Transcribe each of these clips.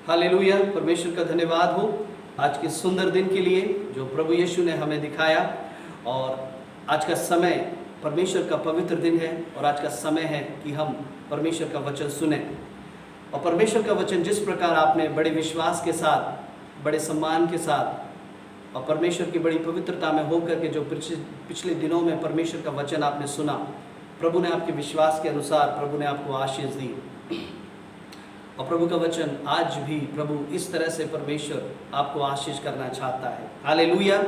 Hallelujah. परमेश्वर का धन्यवाद हो आज के सुंदर दिन के लिए जो प्रभु यीशु ने हमें दिखाया। और आज का समय परमेश्वर का पवित्र दिन है और आज का समय है कि हम परमेश्वर का वचन सुने। और परमेश्वर का वचन जिस प्रकार आपने बड़े विश्वास के साथ, बड़े सम्मान के साथ और परमेश्वर की बड़ी पवित्रता में होकर के जो पिछले दिनों में परमेश्वर का वचन आपने सुना, प्रभु ने आपके विश्वास के अनुसार प्रभु ने आपको आशीष दी। और प्रभु का वचन आज भी प्रभु इस तरह से परमेश्वर आपको आशीष करना चाहता है। हालेलुया।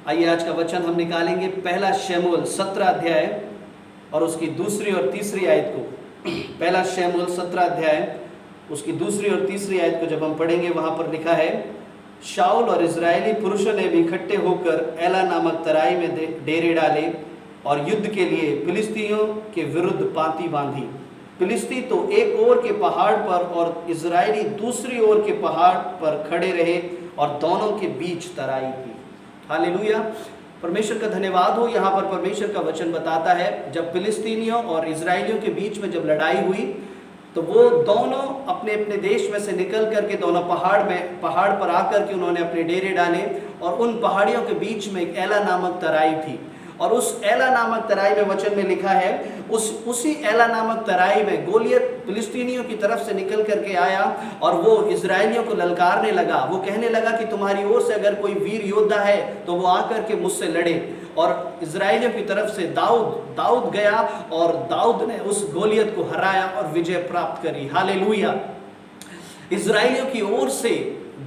आइए आज का वचन हम निकालेंगे पहला शमूएल 17 अध्याय और उसकी दूसरी और तीसरी आयत को। पहला शमूएल 17 अध्याय उसकी दूसरी और तीसरी आयत को जब हम पढ़ेंगे, वहां पर लिखा है, शाऊल और इजरायली पुरुषों ने भी इकट्ठे होकर एला नामक तराई में डेरे डाले और युद्ध के लिए फिलिस्तीनियों के विरुद्ध पांति बांधी। फिलिस्ती तो एक ओर के पहाड़ पर और इजरायली दूसरी ओर के पहाड़ पर खड़े रहे और दोनों के बीच तराई थी। हालेलुया। परमेश्वर का धन्यवाद हो। यहाँ पर परमेश्वर का वचन बताता है, जब फिलिस्तीनियों और इजरायलियों के बीच में जब लड़ाई हुई तो वो दोनों अपने अपने देश में से निकल करके दोनों पहाड़ पर आकर के उन्होंने अपने डेरे डाले और उन पहाड़ियों के बीच में एक एला नामक तराई थी। और उस एला नामक तराई में वचन में लिखा है, उसी एला नामक तराई में गोलियत फिलिस्तीनियों की तरफ से निकल करके आया और वो इजरायलियों को ललकारने लगा। वो कहने लगा कि तुम्हारी ओर से अगर कोई वीर योद्धा है तो वो आकर के मुझसे लड़े। और इजरायलियों की तरफ से दाऊद गया और दाऊद ने उस गोलियत को हराया और विजय प्राप्त करी। हालेलुया। इजरायलियों की ओर से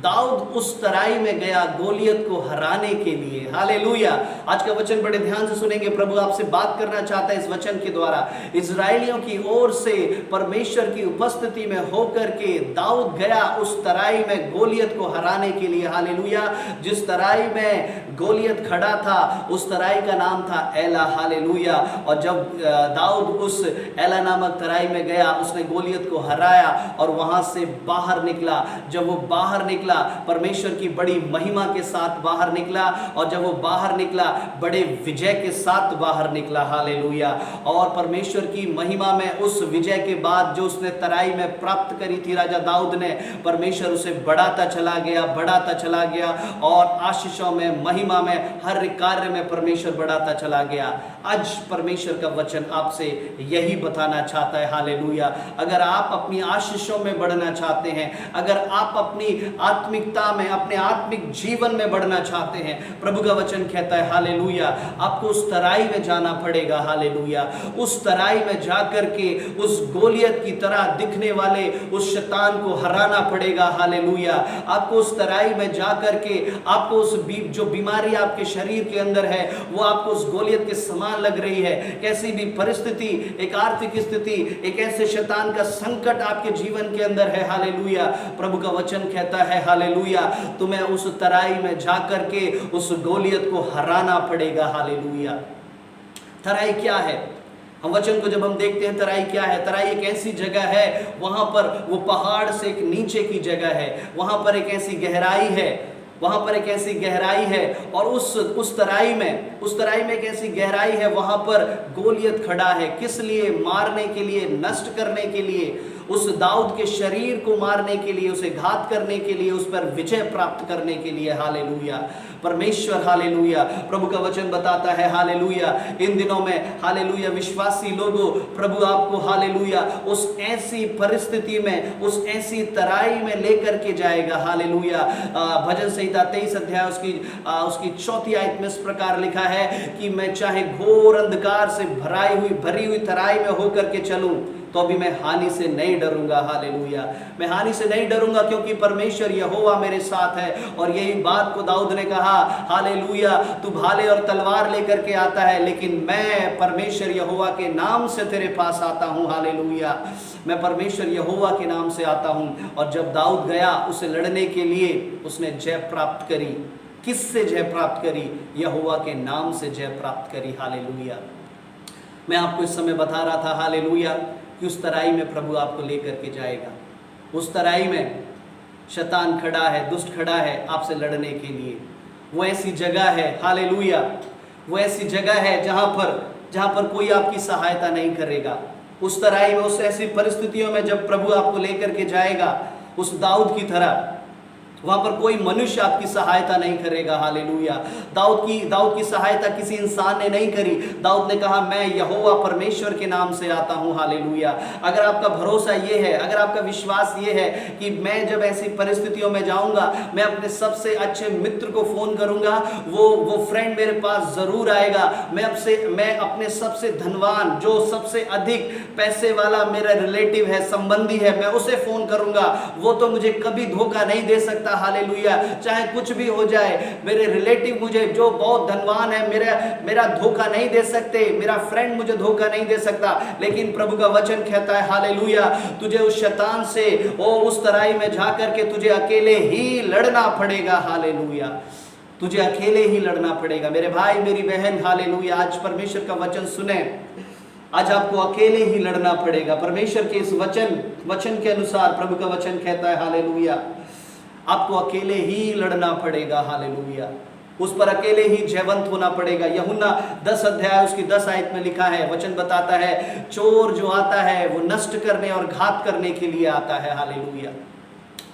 दाऊद उस तराई में गया गोलियत को हराने के लिए। हालेलुया। आज का वचन बड़े ध्यान से सुनेंगे। प्रभु आपसे बात करना चाहता है इस वचन के द्वारा। इजरायलियों की ओर से परमेश्वर की उपस्थिति में होकर के दाऊद गया उस तराई में गोलियत को हराने के लिए। हालेलुया। जिस तराई में गोलियत खड़ा था उस तराई का नाम था एला। हालेलुया। और जब दाऊद उस एला नामक तराई में गया, उसने गोलियत को हराया और वहां से बाहर निकला। जब वो बाहर निकला, परमेश्वर की बड़ी महिमा के साथ बाहर निकला। और जब वो बाहर निकला, बड़े विजय के साथ बाहर निकला। हालेलुया। और परमेश्वर की महिमा में उस विजय के बाद जो उसने तराई में प्राप्त करी थी राजा दाऊद ने, परमेश्वर उसे बढ़ाता चला गया और आशीषों में, महिमा में, हर कार्य में परमेश्वर बढ़ाता चला गया। आज परमेश्वर का वचन आपसे यही बताना चाहता है। हालेलुया। अगर आप अपनी आशीषों में बढ़ना चाहते हैं, अगर आप अपनी आत्मिकता में, अपने आत्मिक जीवन में बढ़ना चाहते हैं, प्रभु का वचन कहता है हालेलुया, आपको उस तराई में जाना पड़ेगा। हालेलुया। उस तराई में जाकर के उस गोलियत की तरह दिखने वाले उस शैतान को हराना पड़ेगा। हालेलुया। आपको उस तराई में जाकर के आपको उस जो बीमारी आपके शरीर के अंदर है वो आपको उस गोलियत के समान लग रही है, कैसी भी परिस्थिति, एक आर्थिक स्थिति, एक ऐसे शैतान का संकट आपके जीवन के अंदर है, हालेलुया, प्रभु का वचन कहता है हालेलुया, तुम्हें उस तराई में जाकर के उस गोलियत को हराना पड़ेगा। हालेलुया। तराई क्या है? हम वचन को जब हम देखते हैं, तराई क्या है? तराई एक ऐसी जगह है, वहां पर वो पहाड़ से एक नीचे की जगह है, वहां पर एक ऐसी गहराई है, वहां पर एक ऐसी गहराई है। और उस तराई में एक ऐसी गहराई है, वहां पर गोलियत खड़ा है। किस लिए? मारने के लिए, नष्ट करने के लिए, उस दाऊद के शरीर को मारने के लिए, उसे घात करने के लिए, उस पर विजय प्राप्त करने के लिए। हालेलुया। परमेश्वर, हालेलुया, प्रभु का वचन बताता है हालेलुया, इन दिनों में हालेलुया विश्वासी लोगों, प्रभु आपको हालेलुया उस ऐसी परिस्थिति में, उस ऐसी तराई में लेकर के जाएगा। हालेलुया। भजन संहिता 23 अध्याय उसकी 4 आयत में इस प्रकार लिखा है कि मैं चाहे घोर अंधकार से भरी हुई तराई में होकर के चलूं तो भी मैं हानि से नहीं डरूंगा। हालेलुया। मैं हानि से नहीं डरूंगा क्योंकि परमेश्वर यहोवा मेरे साथ है। और यही बात को दाऊद ने कहा, हालेलुया, तू भाले और तलवार लेकर के आता है, लेकिन मैं परमेश्वर यहोवा के नाम से तेरे पास आता हूं। हालेलुया। मैं परमेश्वर यहोवा के नाम से आता हूं। और जब दाऊद गया उसे लड़ने के लिए, उसने जय प्राप्त करी। किससे जय प्राप्त करी? यहोवा के नाम से जय प्राप्त करी। हालेलुया। मैं आपको इस समय बता रहा था हालेलुया कि उस तराई में प्रभु आपको लेकर के जाएगा। उस तराई में शैतान खड़ा है, दुष्ट खड़ा है आपसे लड़ने के लिए। वो ऐसी जगह है, हालेलुया, वो ऐसी जगह है जहां पर कोई आपकी सहायता नहीं करेगा। उस तराई में, उस ऐसी परिस्थितियों में जब प्रभु आपको लेकर के जाएगा, उस दाऊद की तरह वहां पर कोई मनुष्य आपकी सहायता नहीं करेगा। हालेलुया। दाऊद की सहायता किसी इंसान ने नहीं करी। दाऊद ने कहा मैं यहोवा परमेश्वर के नाम से आता हूं। हालेलुया। अगर आपका भरोसा ये है, अगर आपका विश्वास ये है कि मैं जब ऐसी परिस्थितियों में जाऊंगा, मैं अपने सबसे अच्छे मित्र को फोन करूंगा, वो फ्रेंड मेरे पास जरूर आएगा। मैं अपने सबसे धनवान, जो सबसे अधिक पैसे वाला मेरा रिलेटिव है, संबंधी है, मैं उसे फोन करूंगा, वो तो मुझे कभी धोखा नहीं दे सकता। हालेलुया। चाहे कुछ भी हो जाए, मेरे रिलेटिव मुझे जो बहुत धनवान है, मेरा धोखा नहीं दे सकते, मेरा फ्रेंड मुझे धोखा नहीं दे सकता। लेकिन प्रभु का वचन कहता है हालेलुया, तुझे उस शैतान से उस तराई में जाकर के तुझे अकेले ही लड़ना पड़ेगा। हालेलुया। तुझे अकेले ही लड़ना पड़ेगा। मेरे भाई मेरी बहन, हालेलुया, आज परमेश्वर का वचन सुने। आज आपको अकेले ही लड़ना पड़ेगा। परमेश्वर के इस वचन के अनुसार प्रभु का वचन कहता है हालेलुया, आपको अकेले ही लड़ना पड़ेगा। हालेलुया। उस पर अकेले ही जयवंत होना पड़ेगा। यूहन्ना 10 अध्याय उसकी 10 आयत में लिखा है, वचन बताता है, चोर जो आता है वो नष्ट करने और घात करने के लिए आता है। हालेलुया।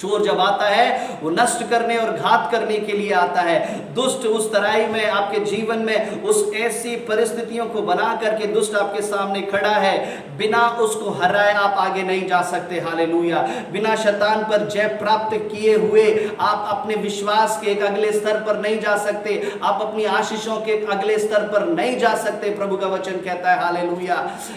चोर जब आता है वो नष्ट करने और घात करने के लिए आता है। दुष्ट उस तराई में, आपके जीवन में उस ऐसी परिस्थितियों को बना करके दुष्ट आपके सामने खड़ा है। बिना उसको हराए आप आगे नहीं जा सकते। हालेलुया। बिना शैतान पर जय प्राप्त किए हुए आप अपने विश्वास के एक अगले स्तर पर नहीं जा सकते। आप अपनी आशीषों के एक अगले स्तर पर नहीं जा सकते। प्रभु का वचन कहता है हालेलुया,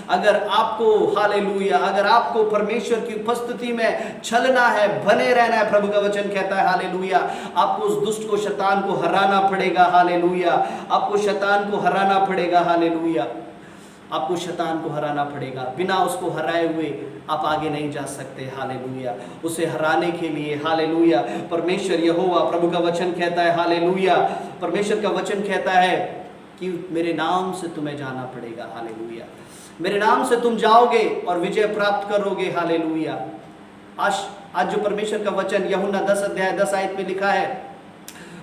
अगर आपको परमेश्वर की उपस्थिति में चलना है, बने रहना है, प्रभु का वचन कहता है हालेलुया, आपको उस दुष्ट को, शैतान को हराना पड़ेगा। हालेलुया। आपको शैतान को हराना पड़ेगा। हालेलुया। आपको शैतान को हराना पड़ेगा। बिना उसको हराए हुए आप आगे नहीं जा सकते। हालेलुया। उसे हराने के लिए, हालेलुया, परमेश्वर यहोवा, प्रभु का वचन कहता है हालेलुया, परमेश्वर का वचन कहता है कि मेरे नाम से तुम्हें जाना पड़ेगा। हालेलुया। मेरे नाम से तुम जाओगे और विजय प्राप्त करोगे। हालेलुया। आज जो परमेश्वर का वचन यूहन्ना 10 अध्याय 10 आयत में लिखा है,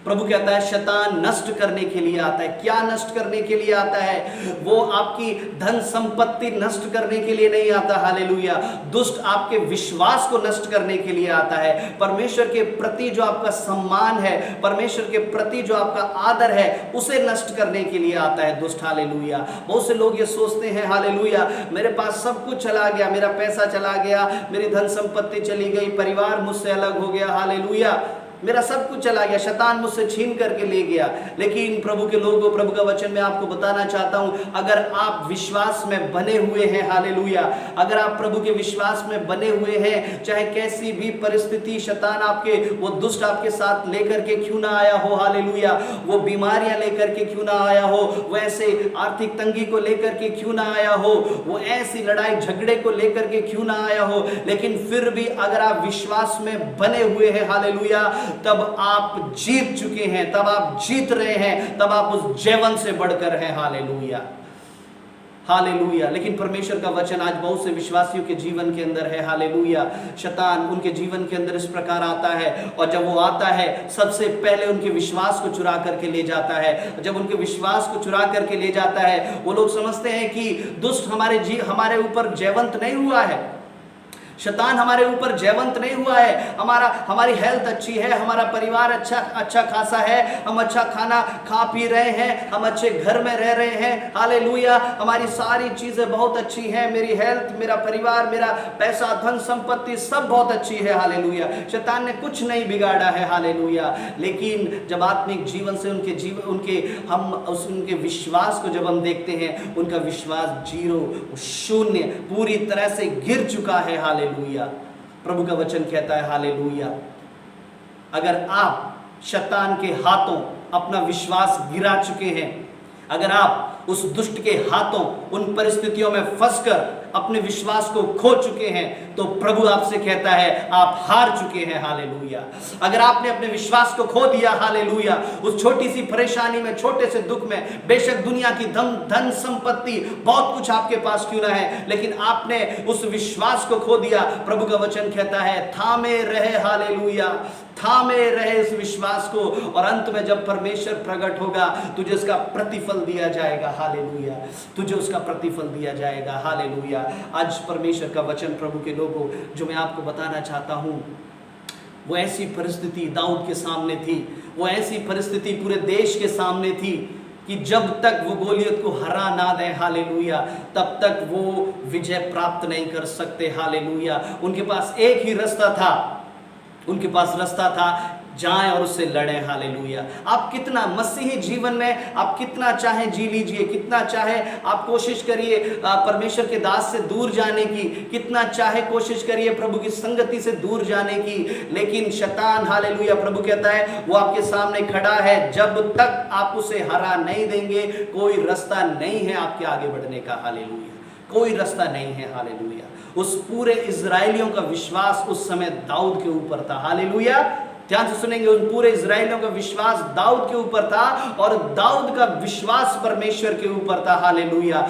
प्रभु कहता है शैतान नष्ट करने के लिए आता है। क्या नष्ट करने के लिए आता है? वो आपकी धन संपत्ति नष्ट करने के लिए नहीं आता। हालेलुया। दुष्ट आपके विश्वास को नष्ट करने के लिए आता है। परमेश्वर के प्रति जो आपका सम्मान है, परमेश्वर के प्रति जो आपका आदर है, उसे नष्ट करने के लिए आता है दुष्ट। हालेलुया। बहुत से लोग ये सोचते हैं हालेलुया, मेरे पास सब कुछ चला गया, मेरा पैसा चला गया, मेरी धन संपत्ति चली गई, परिवार मुझसे अलग हो गया, हालेलुया, मेरा सब कुछ चला गया, शैतान मुझसे छीन करके ले गया। लेकिन प्रभु के लोगों, प्रभु का वचन मैं आपको बताना चाहता हूं, अगर आप विश्वास में बने हुए हैं, हालेलुया, अगर आप प्रभु के विश्वास में बने हुए हैं, चाहे कैसी भी परिस्थिति शैतान आपके, वो दुष्ट आपके साथ लेकर के क्यों ना आया हो, हालेलुया, वो बीमारियां लेकर के क्यों ना आया हो, वो ऐसे आर्थिक तंगी को लेकर के क्यों ना आया हो, वो ऐसी लड़ाई झगड़े को लेकर के क्यों ना आया हो, लेकिन फिर भी अगर आप विश्वास में बने हुए हैं, हालेलुया, तब आप जीत चुके हैं, तब आप जीत रहे हैं, तब आप उस जयवंत से बढ़कर हैं। हालेलुया। हालेलुया। लेकिन परमेश्वर का वचन आज बहुत से विश्वासियों के जीवन के अंदर है। हालेलुया। शैतान उनके जीवन के अंदर इस प्रकार आता है, और जब वो आता है सबसे पहले उनके विश्वास को चुरा करके ले जाता है। जब उनके विश्वास को चुरा करके ले जाता है, वो लोग समझते हैं कि दुष्ट हमारे ऊपर जयवंत नहीं हुआ है, शैतान हमारे ऊपर जयवंत नहीं हुआ है, हमारी हेल्थ अच्छी है, हमारा परिवार अच्छा खासा है, हम अच्छा खाना खा पी रहे हैं, हम अच्छे घर में रह रहे हैं, हालेलुया, हमारी सारी चीजें बहुत अच्छी हैं, मेरी हेल्थ, मेरा परिवार, मेरा पैसा, धन संपत्ति सब बहुत अच्छी है, हालेलुया, शैतान ने कुछ नहीं बिगाड़ा है, हालेलुया। लेकिन जब आत्मिक जीवन से उनके विश्वास को जब हम देखते हैं, उनका विश्वास जीरो, शून्य, पूरी तरह से गिर चुका है। हालेलुया। प्रभु का वचन कहता है हालेलुया, अगर आप शैतान के हाथों अपना विश्वास गिरा चुके हैं, अगर आप उस दुष्ट के हाथों उन परिस्थितियों में फंसकर अपने विश्वास को खो चुके हैं, तो प्रभु आपसे कहता है आप हार चुके हैं। हालेलुया। अगर आपने अपने विश्वास को खो दिया, हालेलुया, उस छोटी सी परेशानी में, छोटे से दुख में, बेशक दुनिया की धन संपत्ति बहुत कुछ आपके पास क्यों ना है, लेकिन आपने उस विश्वास को खो दिया, प्रभु का वचन कहता है थामे रहे, हालेलुया, थामे रहे इस विश्वास को, और अंत में जब परमेश्वर प्रकट होगा तुझे उसका प्रतिफल दिया जाएगा। हालेलुया। तुझे उसका प्रतिफल दिया जाएगा। हालेलुया। आज परमेश्वर का वचन, प्रभु के लोगों, जो मैं आपको बताना चाहता हूं, वो ऐसी परिस्थिति दाऊद के सामने थी, वो ऐसी परिस्थिति पूरे देश के सामने थी कि जब तक वो गोलियत को हरा ना दे, हालेलुया, तब तक वो विजय प्राप्त नहीं कर सकते, हालेलुया। उनके पास एक ही रास्ता था, उनके पास रास्ता था, जाएं और उससे लड़ें, हालेलुया। आप कितना मसीही जीवन में आप कितना चाहे जी लीजिए, कितना चाहे आप कोशिश करिए परमेश्वर के दास से दूर जाने की, कितना चाहे कोशिश करिए प्रभु की संगति से दूर जाने की, लेकिन शैतान, हालेलुया, प्रभु कहता है वो आपके सामने खड़ा है, जब तक आप उसे हरा नहीं देंगे कोई रास्ता नहीं है आपके आगे बढ़ने का, हालेलुया, कोई रास्ता नहीं है, हालेलुया। उस पूरे इजराइलियों का विश्वास उस समय दाऊद के ऊपर था, हालेलुया। ध्यान से सुनेंगे, उन पूरे इजराइलियों का विश्वास दाऊद के ऊपर था और दाऊद का विश्वास परमेश्वर के ऊपर था, हालेलुया।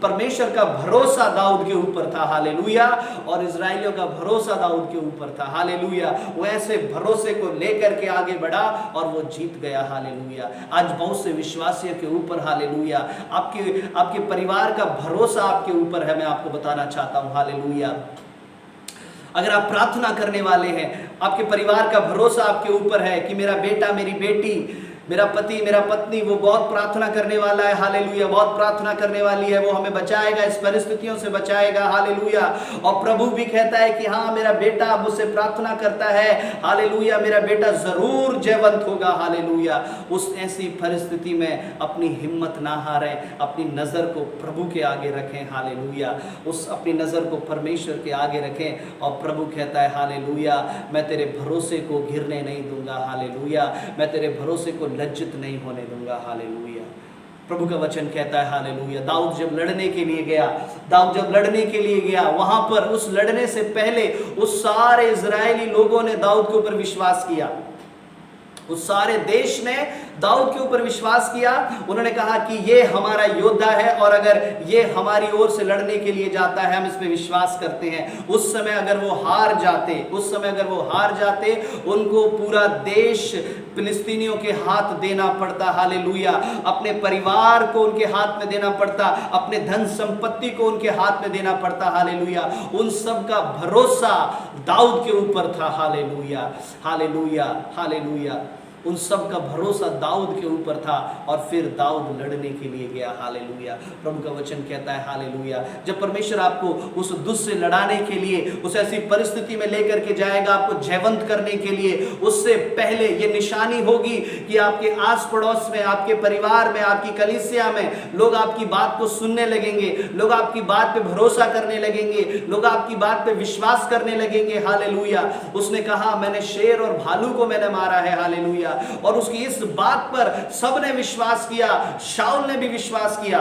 परमेश्वर का भरोसा दाऊद के ऊपर था, हालेलुया, और इजराइलियों का भरोसा दाऊद के ऊपर था, हालेलुया। वो ऐसे भरोसे को लेकर के आगे बढ़ा और वो जीत गया, हालेलुया। आज बहुत से विश्वासियों के ऊपर, हालेलुया, आपके परिवार का भरोसा आपके ऊपर है, मैं आपको बताना चाहता हूं, हालेलुया। अगर आप प्रार्थना करने वाले हैं, आपके परिवार का भरोसा आपके ऊपर है कि मेरा बेटा, मेरी बेटी, मेरा पति, मेरा पत्नी वो बहुत प्रार्थना करने वाला है, हालेलुया, बहुत प्रार्थना करने वाली है, वो हमें बचाएगा, इस परिस्थितियों से बचाएगा, हालेलुया। और प्रभु भी कहता है कि हाँ, मेरा बेटा मुझसे प्रार्थना करता है, हालेलुया, मेरा बेटा जरूर जयवंत होगा, हालेलुया। उस ऐसी परिस्थिति में अपनी हिम्मत ना हारें, अपनी नज़र को प्रभु के आगे रखें, हालेलुया, उस अपनी नज़र को परमेश्वर के आगे रखें। और प्रभु कहता है, हालेलुया, मैं तेरे भरोसे को गिरने नहीं दूंगा, हालेलुया, मैं तेरे भरोसे को लज्जित नहीं होने दूंगा, हालेलुया। प्रभु का वचन कहता है, हालेलुया, दाऊद जब लड़ने के लिए गया, वहां पर उस लड़ने से पहले उस सारे इजरायली लोगों ने दाऊद के ऊपर विश्वास किया, उस सारे देश ने दाऊद के ऊपर विश्वास किया। उन्होंने कहा कि ये हमारा योद्धा है और अगर ये हमारी ओर से लड़ने के लिए जाता है हम इस पे विश्वास करते हैं। उस समय अगर वो हार जाते उनको पूरा देश फिलिस्तीनियों के हाथ देना पड़ता, हालेलुया, अपने परिवार को उनके हाथ में देना पड़ता, अपने धन संपत्ति को उनके हाथ में देना पड़ता, हालेलुया। उन सब का भरोसा दाऊद के ऊपर था, हालेलुया, हालेलुया, हालेलुया। उन सब का भरोसा दाऊद के ऊपर था और फिर दाऊद लड़ने के लिए गया, हालेलुया। प्रभु का वचन कहता है, हालेलुया, जब परमेश्वर आपको उस दुष्ट से लड़ाने के लिए, उस ऐसी परिस्थिति में लेकर के जाएगा, आपको जयवंत करने के लिए, उससे पहले ये निशानी होगी कि आपके आस पड़ोस में, आपके परिवार में, आपकी कलीसिया में लोग आपकी बात को सुनने लगेंगे, लोग आपकी बात पे भरोसा करने लगेंगे, लोग आपकी बात पे विश्वास करने लगेंगे, हालेलुया। उसने कहा, मैंने शेर और भालू को मैंने मारा है, हालेलुया, और उसकी इस बात पर सबने विश्वास किया, शाऊल ने भी विश्वास किया।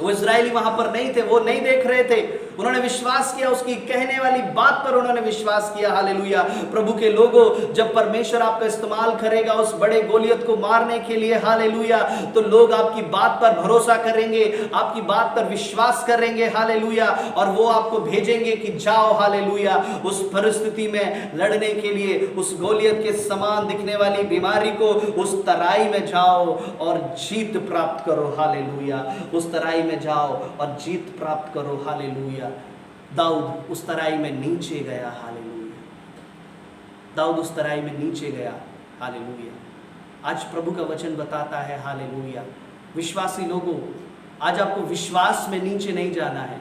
वो इजरायली वहां पर नहीं थे, वो नहीं देख रहे थे, उन्होंने विश्वास किया, उसकी कहने वाली बात पर उन्होंने विश्वास किया, हालेलुया। प्रभु के लोगों, जब परमेश्वर आपका इस्तेमाल करेगा उस बड़े गोलियत को मारने के लिए, हालेलुया, तो लोग आपकी बात पर भरोसा करेंगे, आपकी बात पर विश्वास करेंगे, हालेलुया, और वो आपको भेजेंगे कि जाओ, हालेलुया, उस परिस्थिति में लड़ने के लिए, उस गोलियत के समान दिखने वाली बीमारी को, उस तराई में जाओ और जीत प्राप्त करो, हालेलुया, उस तराई में जाओ और जीत प्राप्त करो, हालेलुया। दाऊद उस तराई में नीचे गया, हालेलुया, दाऊद उस तराई में नीचे गया, हालेलुया। आज प्रभु का वचन बताता है, हालेलुया, विश्वासी लोगों, आज आपको विश्वास में नीचे नहीं जाना है,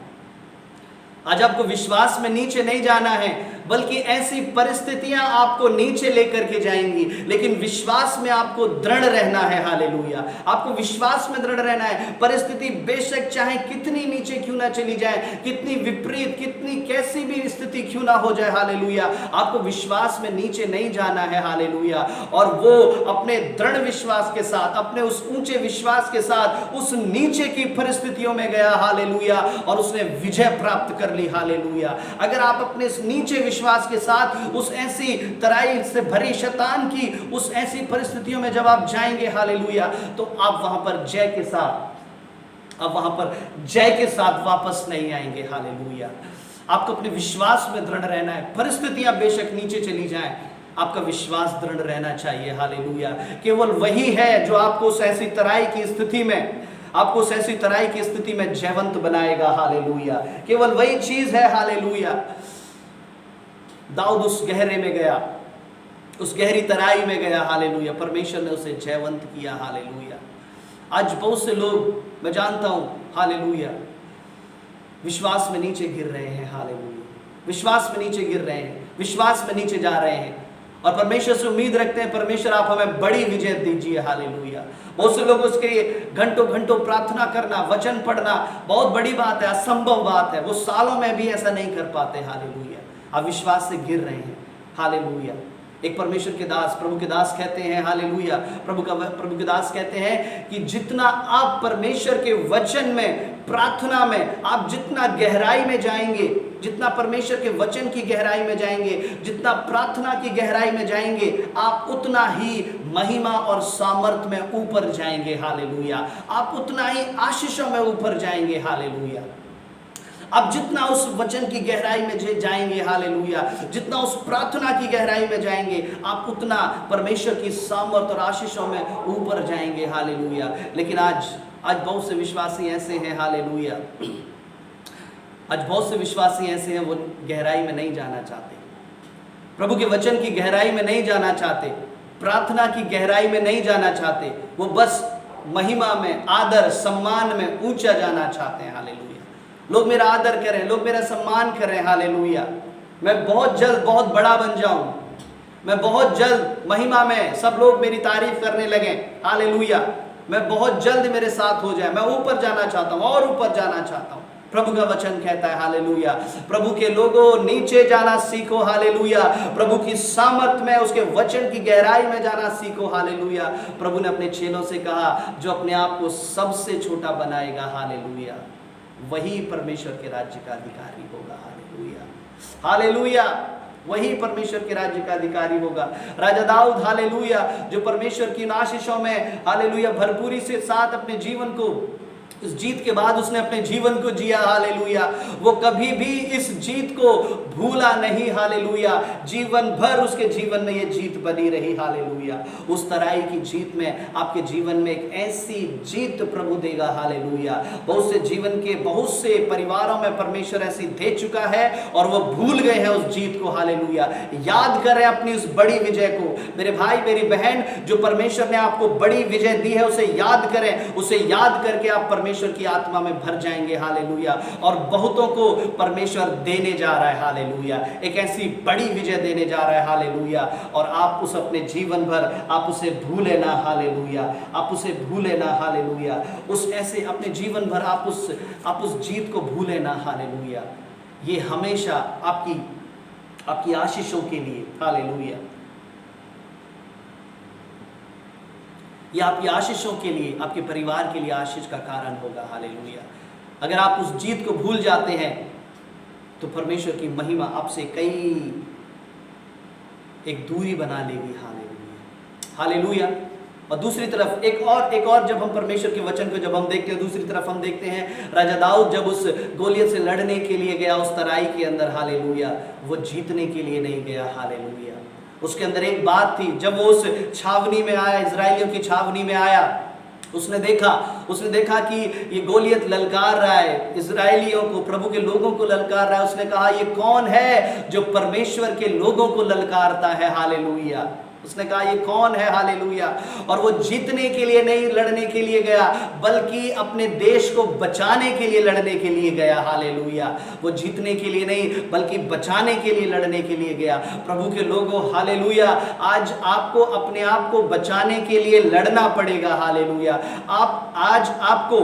आज आपको विश्वास में नीचे नहीं जाना है, बल्कि ऐसी परिस्थितियां आपको नीचे लेकर के जाएंगी, लेकिन विश्वास में आपको दृढ़ रहना है, हालेलुया, आपको विश्वास में दृढ़ रहना है। परिस्थिति बेशक चाहे कितनी नीचे क्यों ना चली जाए, कितनी विपरीत, कितनी कैसी भी स्थिति क्यों ना हो जाए, हालेलुया, आपको विश्वास में नीचे नहीं जाना है, हालेलुया। और वो अपने दृढ़ विश्वास के साथ, अपने उस ऊंचे विश्वास के साथ उस नीचे की परिस्थितियों में गया, हालेलुया, और उसने विजय प्राप्त कर ली, हालेलुया। अगर आप अपने इस नीचे विश्वास के साथ उस ऐसी तराई से भरी शैतान की उस ऐसी परिस्थितियों में जब आप जाएंगे, हालेलुया, तो आप वहां पर जय के साथ वापस नहीं आएंगे, हालेलुया। आपको अपने विश्वास में दृढ़ रहना है। परिस्थितियां बेशक नीचे चली जाएं, आपका विश्वास दृढ़ रहना चाहिए, हालेलुया। केवल वही है जो आपको उस ऐसी तराई की स्थिति में, आपको उस ऐसी तराई की स्थिति में जयवंत बनाएगा, हालेलुया। केवल वही चीज है, हालेलुया। दाऊद उस गहरे में गया, उस गहरी तराई में गया, हालेलुया, परमेश्वर ने उसे जयवंत किया, हालेलुया। आज बहुत से लोग, मैं जानता हूं, हालेलुया, विश्वास में नीचे गिर रहे हैं, हालेलुया, विश्वास में नीचे गिर रहे हैं, विश्वास में नीचे जा रहे हैं और परमेश्वर से उम्मीद रखते हैं, परमेश्वर आप हमें बड़ी विजय दीजिए, हालेलुया। बहुत से लोग उसके लिए घंटों घंटों प्रार्थना करना, वचन पढ़ना बहुत बड़ी बात है, असंभव बात है, वो सालों में भी ऐसा नहीं कर पाते, हालेलुया। आप विश्वास से गिर रहे हैं, हालेलुया। एक परमेश्वर के दास, प्रभु के दास कहते हैं, हालेलुया, प्रभु के दास कहते हैं कि जितना आप परमेश्वर के वचन में, प्रार्थना में आप जितना गहराई में जाएंगे, जितना परमेश्वर के वचन की गहराई में जाएंगे, जितना प्रार्थना की गहराई में जाएंगे, आप उतना ही महिमा और सामर्थ में ऊपर जाएंगे, हालेलुया। आप उतना ही आशीषों में ऊपर जाएंगे, हालेलुया। आप जितना उस वचन की गहराई में जाएंगे, हालेलुया, जितना उस प्रार्थना की गहराई में जाएंगे, आप उतना परमेश्वर की सामर्थ और आशीषों में ऊपर जाएंगे, हालेलुया। लेकिन आज बहुत से विश्वासी ऐसे हैं, हालेलुया, आज बहुत से विश्वासी ऐसे हैं, वो गहराई में नहीं जाना चाहते, प्रभु के वचन की गहराई में नहीं जाना चाहते, प्रार्थना की गहराई में नहीं जाना चाहते, वो बस महिमा में, आदर सम्मान में ऊंचा जाना चाहते हैं, हालेलुया। लोग मेरा आदर करें, लोग मेरा सम्मान करें, हालेलुया। मैं बहुत जल्द बहुत बड़ा बन जाऊं, मैं बहुत जल्द महिमा में सब लोग मेरी तारीफ करने लगे, हालेलुया। मैं बहुत जल्द मेरे साथ हो जाए, मैं ऊपर जाना चाहता हूं और ऊपर जाना चाहता हूं। प्रभु का वचन कहता है, हालेलुया, प्रभु के लोगों नीचे जाना सीखो, हालेलुया। प्रभु की सामर्थ में, उसके वचन की गहराई में जाना सीखो, हालेलुया। प्रभु ने अपने चेलों से कहा, जो अपने आप को सबसे छोटा बनाएगा, हालेलुया, वही परमेश्वर के राज्य का अधिकारी होगा, हालेलुया, हालेलुया, वही परमेश्वर के राज्य का अधिकारी होगा। राजा दाऊद, हालेलुया, जो परमेश्वर की आशीषों में, हालेलुया, भरपूरी से साथ अपने जीवन को, इस जीत के बाद उसने अपने जीवन को जिया, हालेलुया। वो कभी भी इस जीत को भूला नहीं, हालेलुया। जीवन भर उसके जीवन में ये जीत बनी रही, हालेलुया। उस तराई की जीत में आपके जीवन में एक ऐसी जीत प्रभु देगा, हालेलुया। बहुत से जीवन के, बहुत से परिवारों में परमेश्वर ऐसी दे चुका है और वो भूल गए हैं उस जीत को, हालेलुया। याद करें अपनी उस बड़ी विजय को, मेरे भाई मेरी बहन, जो परमेश्वर ने आपको बड़ी विजय दी है उसे याद करें। उसे याद करके आप परमेश्वर की आत्मा में भर जाएंगे, हालेलुया। और बहुतों को परमेश्वर देने जा रहा है, हालेलुया, एक ऐसी बड़ी विजय देने जा रहा है, हालेलुया। और आप उस अपने जीवन भर आप उसे भूले ना, हालेलुया, आप उसे भूले ना, हालेलुया। उस ऐसे अपने जीवन भर आप उस जीत को भूले ना, हालेलुया। ये हमेशा आपकी आशीषों के लिए, हालेलुया, ये आपकी आशीषों के लिए, आपके परिवार के लिए आशीष का कारण होगा, हालेलुया। अगर आप उस जीत को भूल जाते हैं तो परमेश्वर की महिमा आपसे एक दूरी बना लेगी, हालेलुया, हालेलुया। और दूसरी तरफ एक और जब हम परमेश्वर के वचन को जब हम देखते हैं, दूसरी तरफ हम देखते हैं राजा दाऊद जब उस गोलियत से लड़ने के लिए गया उस तराई के अंदर, हालेलुया, वो जीतने के लिए नहीं गया, हालेलुया। उसके अंदर एक बात थी, जब वो उस छावनी में आया, इजराइलियों की छावनी में आया, उसने देखा कि ये गोलियत ललकार रहा है इजराइलियों को, प्रभु के लोगों को ललकार रहा है। उसने कहा, ये कौन है जो परमेश्वर के लोगों को ललकारता है, हालेलुया। उसने कहा, ये कौन है, हालेलुया। और वो जीतने के लिए नहीं लड़ने के लिए गया, बल्कि अपने देश को बचाने के लिए लड़ने के लिए गया, हालेलुया। वो जीतने के लिए नहीं बल्कि बचाने के लिए लड़ने के लिए गया। प्रभु के लोगों, हालेलुया, आज आपको अपने आप को बचाने के लिए लड़ना पड़ेगा, हालेलुया। आज आपको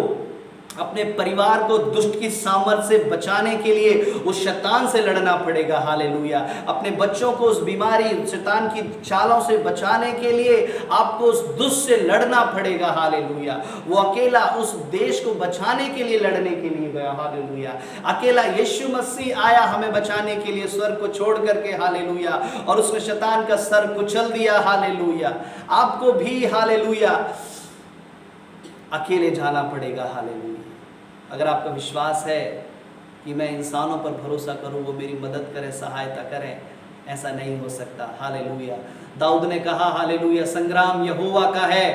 अपने परिवार को दुष्ट की सामर्थ से बचाने के लिए उस शैतान से लड़ना पड़ेगा, हालेलुया। अपने बच्चों को उस बीमारी, शैतान की चालों से बचाने के लिए आपको उस दुष्ट से लड़ना पड़ेगा, हालेलुया। वो अकेला उस देश को बचाने के लिए लड़ने के लिए गया, हालेलुया। अकेला यीशु मसीह आया हमें बचाने के लिए स्वर्ग को छोड़ करके, हालेलुया, और उसने शैतान का सर कुचल दिया, हालेलुया। आपको भी, हालेलुया, अकेले जाना पड़ेगा, हालेलुया। अगर आपका विश्वास है कि मैं इंसानों पर भरोसा करूं, वो मेरी मदद करें, सहायता करें, ऐसा नहीं हो सकता, हालेलुया। दाऊद ने कहा, हालेलुया, संग्राम यहोवा का है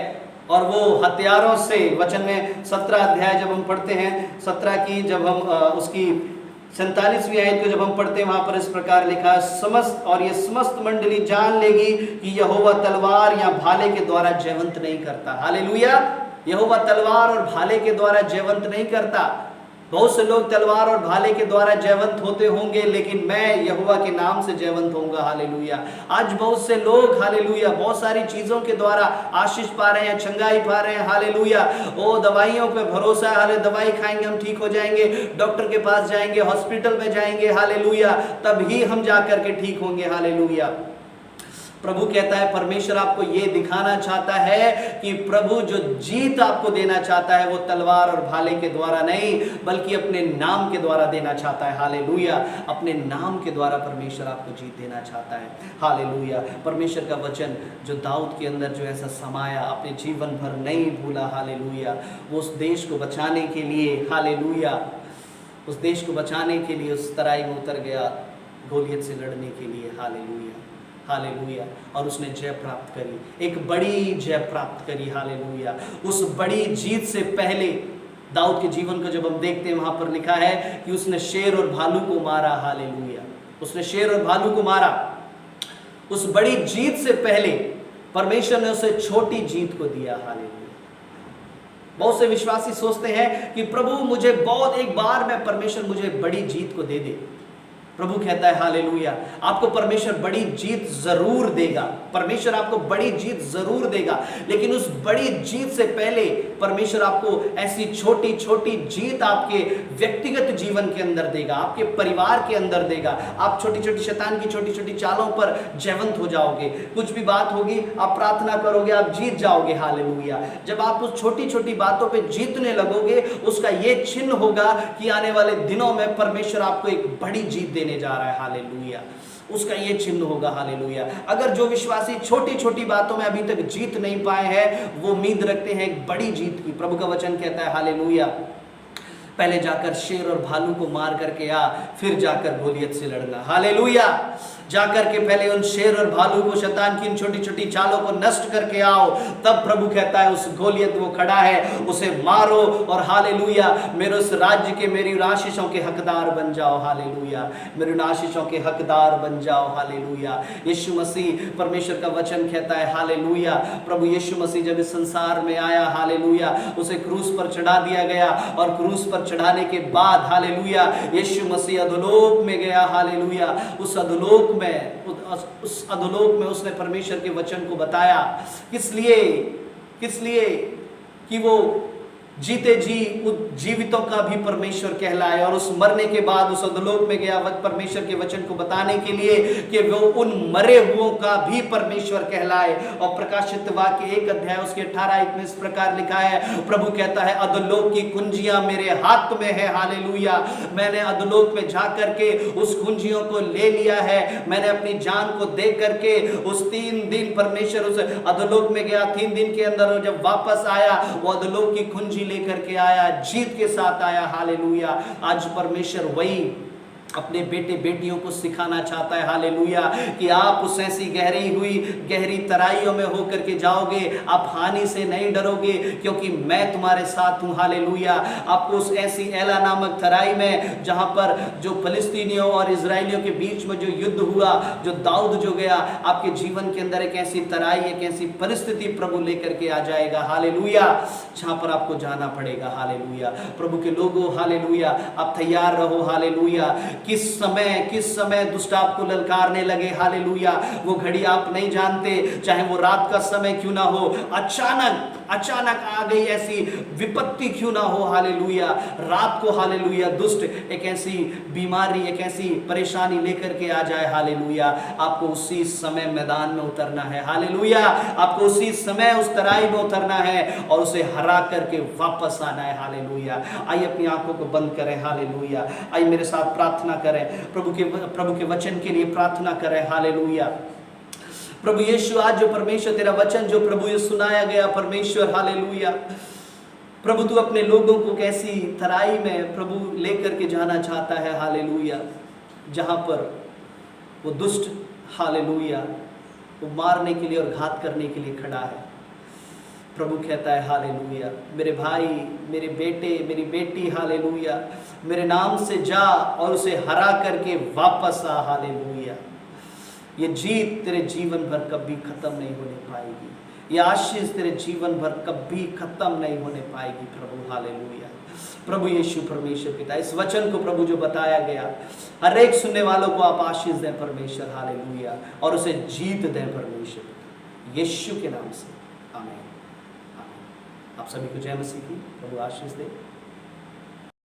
और वो हथियारों से, वचन में 17 अध्याय जब हम पढ़ते हैं, 17 की जब हम उसकी 47वीं आयत को जब हम पढ़ते हैं वहां पर इस प्रकार लिखा है, समस्त और ये समस्त मंडली जान लेगी कि यहोवा तलवार या भाले के द्वारा जयवंत नहीं करता। हालेलुया। यहोवा तलवार और भाले के द्वारा जयवंत नहीं करता। बहुत से लोग तलवार और भाले के द्वारा जयवंत होते होंगे, लेकिन मैं यहोवा के नाम से जयवंत होऊंगा। हालेलुया। आज बहुत से लोग हालेलुया बहुत सारी चीजों के द्वारा आशीष पा रहे हैं, चंगाई पा रहे हैं। हालेलुया। ओ दवाइयों पे भरोसा है, हाले दवाई खाएंगे हम ठीक हो जाएंगे, डॉक्टर के पास जाएंगे, हॉस्पिटल में जाएंगे, हालेलुया, तभी हम जाकर के ठीक होंगे। हालेलुया। प्रभु कहता है, परमेश्वर आपको ये दिखाना चाहता है कि प्रभु जो जीत आपको देना चाहता है वो तलवार और भाले के द्वारा नहीं, बल्कि अपने नाम के द्वारा देना चाहता है। हालेलुया। अपने नाम के द्वारा परमेश्वर आपको जीत देना चाहता है। हालेलुया। परमेश्वर का वचन जो दाऊद के अंदर जो ऐसा समाया, अपने जीवन भर नहीं भूला। हालेलुया। वो उस देश को बचाने के लिए, हालेलुया, उस देश को बचाने के लिए उस तराई में उतर गया, गोलियत से लड़ने के लिए। हालेलुया। हालेलुया। और उसने जय प्राप्त करी, एक बड़ी जय प्राप्त करी। हालेलुया। उस बड़ी जीत से पहले दाऊद के जीवन को जब हम देखते हैं, वहां पर लिखा है कि उसने शेर और भालू को मारा। हालेलुया। उसने शेर और भालू को मारा। उस बड़ी जीत से पहले परमेश्वर ने उसे छोटी जीत को दिया। हालेलुया। बहुत से विश्वासी सोचते हैं कि प्रभु मुझे बहुत, एक बार में परमेश्वर मुझे बड़ी जीत को दे दे। प्रभु कहता है हालेलुया, आपको परमेश्वर बड़ी जीत जरूर देगा। परमेश्वर आपको बड़ी जीत जरूर देगा, लेकिन उस बड़ी जीत से पहले परमेश्वर आपको ऐसी छोटी छोटी जीत आपके व्यक्तिगत जीवन के अंदर देगा, आपके परिवार के अंदर देगा। आप छोटी छोटी शैतान की छोटी छोटी चालों पर जयवंत हो जाओगे। कुछ भी बात होगी, आप प्रार्थना करोगे, आप जीत जाओगे। हालेलुया। जब आप उस छोटी छोटी बातों पे जीतने लगोगे, उसका ये चिन्ह होगा कि आने वाले दिनों में परमेश्वर आपको एक बड़ी जीत देने जा रहा है। हालेलुया। उसका ये चिन्ह होगा। हालेलुया। अगर जो विश्वासी छोटी छोटी बातों में अभी तक जीत नहीं पाए हैं, वो उम्मीद रखते हैं एक बड़ी जीत की। प्रभु का वचन कहता है हालेलुया, पहले जाकर शेर और भालू को मार करके आ, फिर जाकर गोलियत से लड़ना। हालेलुया। जाकर के पहले उन शेर और भालू को, शैतान की इन छोटी छोटी चालों को नष्ट करके आओ, तब प्रभु कहता है उस गोलियत वो खड़ा है, उसे मारो और हालेलुया मेरे उस राज्य के, मेरी आशीषों के हकदार बन जाओ। हालेलुया। मेरी आशीषों के हकदार बन जाओ। हालेलुया। यीशु मसीह, परमेश्वर का वचन कहता है हालेलुया, प्रभु यीशु मसीह जब इस संसार में आया, हालेलुया, उसे क्रूस पर चढ़ा दिया गया और क्रूस पर चढ़ाने के बाद हालेलुया यीशु मसीह अधोलोक में गया। हालेलुया। उस अधोलोक में उसने परमेश्वर के वचन को बताया। किस लिए कि वो जीते जी जीवितों का भी परमेश्वर कहलाए, और उस मरने के बाद उस अधोलोक में गया परमेश्वर के वचन को बताने के लिए कि वो उन मरे हुओं का भी परमेश्वर कहलाए। और प्रकाशित वाक्य 1 अध्याय उसके 18 में इस प्रकार लिखा है, प्रभु कहता है अधोलोक की कुंजियां मेरे हाथ में है। हालेलुया। मैंने अधोलोक में जा करके उस कुंजियों को ले लिया है। मैंने अपनी जान को दे करके उस 3 दिन परमेश्वर उस अधोलोक में गया, 3 दिन के अंदर जब वापस आया, वो अधोलोक की कुंजी लेकर के आया, जीत के साथ आया। हालेलुया। आज परमेश्वर वही अपने बेटे बेटियों को सिखाना चाहता है। हालेलुया। कि आप उस ऐसी गहरी तराइयों में होकर के जाओगे, आप हानि से नहीं डरोगे, क्योंकि मैं तुम्हारे साथ हूं। हालेलुया। आपको उस ऐसी एला नामक तराई में, जहां पर जो फलिस्तीनियों और इजराइलियों के बीच में जो युद्ध हुआ, जो दाऊद जो गया, आपके जीवन के अंदर एक ऐसी तराई, एक ऐसी परिस्थिति प्रभु लेकर के आ जाएगा। हालेलुया। जहां पर आपको जाना पड़ेगा। हालेलुया। प्रभु के लोगों, हालेलुया, आप तैयार रहो। हालेलुया। किस समय दुष्ट आपको ललकारने लगे, हालेलुया, वो घड़ी आप नहीं जानते, चाहे वो रात का समय क्यों ना हो, अचानक आ गई ऐसी विपत्ति क्यों ना हो, हालेलुया, रात को, हालेलुया, दुष्ट एक ऐसी बीमारी, एक ऐसी परेशानी लेकर के आ जाए, हालेलुया, आपको उसी समय मैदान में उतरना है। हालेलुया। आपको उसी समय उस तराई में उतरना है और उसे हरा करके वापस आना है। हालेलुया। आइए अपनी आंखों को बंद करें। हालेलुया। आइए मेरे साथ प्रार्थना करें, प्रभु के वचन के लिए प्रार्थना करें। हालेलुया। प्रभु यीशु, आज जो परमेश्वर तेरा वचन जो प्रभु ये सुनाया गया परमेश्वर, हालेलुया, प्रभु तू अपने लोगों को कैसी तराई में प्रभु लेकर के जाना चाहता है। हालेलुया। जहां पर वो दुष्ट, हालेलुया, वो मारने के लिए और घात करने के लिए खड़ा है। प्रभु कहता है हालेलुया, मेरे भाई, मेरे बेटे, मेरी बेटी, हालेलुया, मेरे नाम से जा और उसे हरा करके वापस आ, हालेलुया। ये जीत तेरे जीवन भर कभी खत्म नहीं होने पाएगी, ये आशीष तेरे जीवन भर कभी खत्म नहीं होने पाएगी प्रभु, हालेलुया। प्रभु यीशु परमेश्वर पिता, इस वचन को प्रभु जो बताया गया, हर एक सुनने वालों को आप आशीष दें परमेश्वर, हालेलुया, और उसे जीत दें परमेश्वर पिता, यीशु के नाम से, आमीन। आप सभी को जय मसीह की, प्रभु आशीष दे।